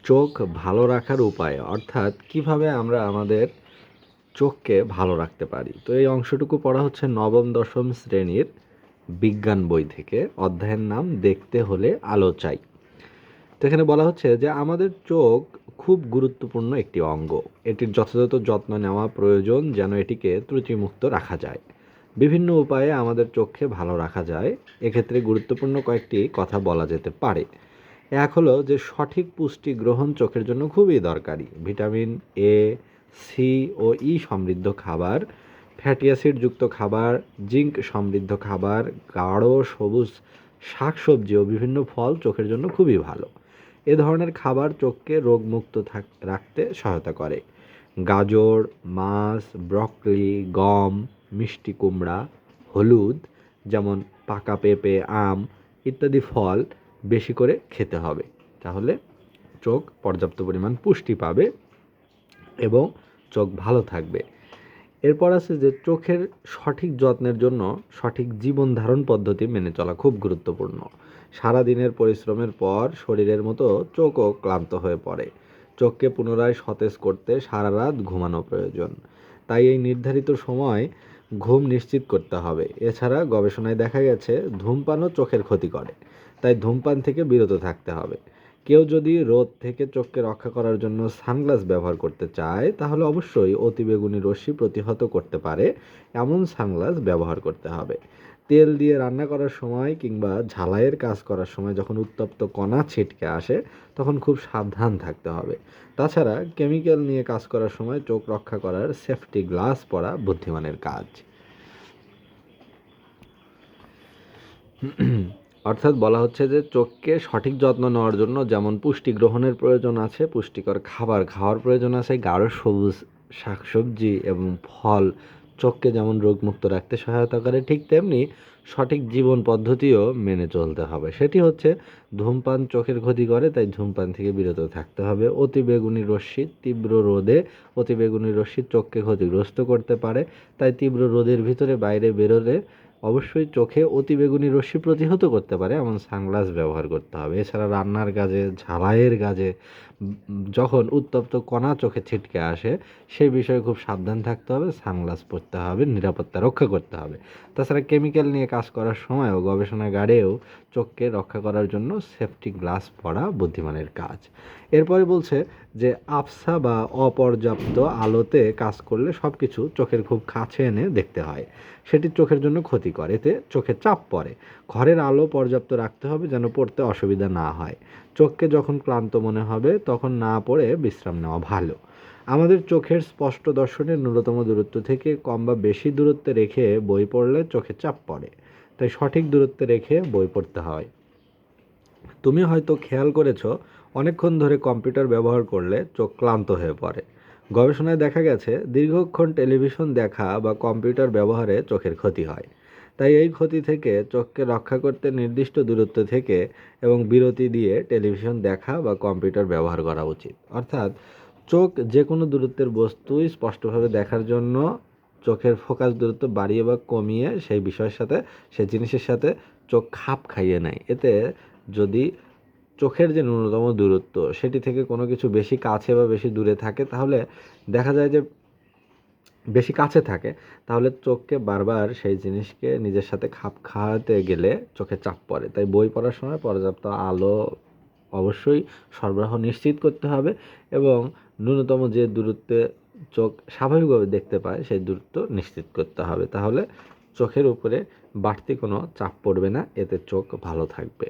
চোখ ভালো রাখার উপায় অর্থাৎ কিভাবে আমরা আমাদের চোখকে ভালো রাখতে পারি। তো এই অংশটুকু পড়া হচ্ছে নবম দশম শ্রেণীর বিজ্ঞান বই থেকে। অধ্যায়ের নাম দেখতে হলে আলো চাই। তো এখানে বলা হচ্ছে যে আমাদের চোখ খুব গুরুত্বপূর্ণ একটি অঙ্গ। এটির যথাযথ যত্ন নেওয়া প্রয়োজন যেন এটিকে ত্রুটিমুক্ত রাখা যায়। বিভিন্ন উপায়ে আমাদের চোখকে ভালো রাখা যায়। এক্ষেত্রে গুরুত্বপূর্ণ কয়েকটি কথা বলা যেতে পারে। এক হলো যে সঠিক পুষ্টি গ্রহণ চোখের জন্য খুবই দরকারি। ভিটামিন এ, সি ও ই সমৃদ্ধ খাবার, ফ্যাটি অ্যাসিডযুক্ত খাবার, জিঙ্ক সমৃদ্ধ খাবার, গাঢ় সবুজ শাকসবজি ও বিভিন্ন ফল চোখের জন্য খুবই ভালো। এ ধরনের খাবার চোখকে রোগমুক্ত রাখতে সহায়তা করে। গাজর, মাছ, ব্রকলি, গম, মিষ্টি কুমড়া, হলুদ যেমন পাকা পেঁপে, আম ইত্যাদি ফল বেশি করে খেতে হবে। তাহলে চোখ পর্যাপ্ত পরিমাণ পুষ্টি পাবে এবং চোখ ভালো থাকবে। এরপর আছে যে চোখের সঠিক যত্নের জন্য সঠিক জীবন ধারণ পদ্ধতি মেনে চলা খুব গুরুত্বপূর্ণ। সারাদিনের পরিশ্রমের পর শরীরের মতো চোখও ক্লান্ত হয়ে পড়ে। চোখকে পুনরায় সতেজ করতে সারা রাত ঘুমানো প্রয়োজন। তাই এই নির্ধারিত সময় ঘুম নিশ্চিত করতে হবে। এছাড়া গবেষণায় দেখা গেছে ধূমপানও চোখের ক্ষতি করে। তাই ধূমপান থেকে বিরত থাকতে হবে। কেউ যদি রোদ থেকে চোখকে রক্ষা করার জন্য সানগ্লাস ব্যবহার করতে চায় তাহলে অবশ্যই অতিবেগুনি রশ্মি প্রতিহত করতে পারে এমন সানগ্লাস ব্যবহার করতে হবে। তেল দিয়ে রান্না করার সময় কিংবা ঝালাইয়ের কাজ করার সময় যখন উত্তপ্ত কণা ছিটকে আসে তখন খুব সাবধান থাকতে হবে। তাছাড়া কেমিক্যাল নিয়ে কাজ করার সময় চোখ রক্ষা করার সেফটি গ্লাস পরা বুদ্ধিমানের কাজ। অর্থাৎ বলা হচ্ছে যে চোখকে সঠিক যত্ন নেওয়ার জন্য যেমন পুষ্টি গ্রহণের প্রয়োজন আছে, পুষ্টিকর খাবার খাওয়ার প্রয়োজন আছে, গাঢ় সবুজ শাকসবজি এবং ফল চোখকে যেমন রোগমুক্ত রাখতে সহায়তা করে, ঠিক তেমনি সঠিক জীবন পদ্ধতিও মেনে চলতে হবে। সেটি হচ্ছে ধূমপান চোখের ক্ষতি করে, তাই ধূমপান থেকে বিরত থাকতে হবে। অতিবেগুনি রশ্মি তীব্র রোদে অতিবেগুনি রশ্মি চোখকে ক্ষতিগ্রস্ত করতে পারে, তাই তীব্র রোদের ভিতরে বাইরে বেরোলে অবশ্যই চোখে অতিবেগুনি রশ্মি প্রতিহত করতে পারে এমন সানগ্লাস ব্যবহার করতে হবে। এছাড়া রান্নার কাজে, ঝালাইয়ের কাজে যখন উত্তপ্ত কণা চোখে ছিটকে আসে সেই বিষয়ে খুব সাবধান থাকতে হবে, সানগ্লাস পরতে হবে, নিরাপত্তা রক্ষা করতে হবে। তাছাড়া কেমিক্যাল নিয়ে কাজ করার সময়ও গবেষণাগারেও চোখকে রক্ষা করার জন্য সেফটি গ্লাস পরা বুদ্ধিমানের কাজ। এরপরে বলছে যে আবছা বা অপর্যাপ্ত আলোতে কাজ করলে সব কিছু চোখের খুব কাছে এনে দেখতে হয়। সেটি চোখের জন্য ক্ষতিকর, এতে চোখে চাপ পড়ে। ঘরের আলো পর্যাপ্ত রাখতে হবে যেন পড়তে অসুবিধা না হয়। চোখকে যখন ক্লান্ত মনে হবে তখন না পড়ে বিশ্রাম নেওয়া ভালো। আমাদের চোখের স্পষ্ট দর্শনের ন্যূনতম দূরত্ব থেকে কম বা বেশি দূরত্বে রেখে বই পড়লে চোখে চাপ পড়ে, তাই সঠিক দূরত্বে রেখে বই পড়তে হয়। তুমি হয়তো খেয়াল করেছো অনেকক্ষণ ধরে কম্পিউটার ব্যবহার করলে চোখ ক্লান্ত হয়ে পড়ে। গবেষণায় দেখা গেছে দীর্ঘক্ষণ টেলিভিশন দেখা বা কম্পিউটার ব্যবহারে চোখের ক্ষতি হয়। তাই এই ক্ষতি থেকে চোখকে রক্ষা করতে নির্দিষ্ট দূরত্ব থেকে এবং বিরতি দিয়ে টেলিভিশন দেখা বা কম্পিউটার ব্যবহার করা উচিত। অর্থাৎ চোখ যে কোনো দূরত্বের বস্তুই স্পষ্টভাবে দেখার জন্য চোখের ফোকাস দূরত্ব বাড়িয়ে বা কমিয়ে সেই বিষয়ের সাথে, সেই জিনিসের সাথে চোখ খাপ খাইয়ে নেয়। এতে যদি চোখের যে ন্যূনতম দূরত্ব সেটি থেকে কোনো কিছু বেশি কাছে বা বেশি দূরে থাকে তাহলে দেখা যায় যে বেশি কাছে থাকে, তাহলে চোখকে বারবার সেই জিনিসকে নিজের সাথে খাপ খাওয়াতে গেলে চোখে চাপ পড়ে। তাই বই পড়ার সময় পর্যাপ্ত আলো অবশ্যই সরবরাহ নিশ্চিত করতে হবে এবং ন্যূনতম যে দূরত্বে চোখ স্বাভাবিকভাবে দেখতে পায় সেই দূরত্ব নিশ্চিত করতে হবে। তাহলে চোখের উপরে বাড়তি কোনো চাপ পড়বে না, এতে চোখ ভালো থাকবে।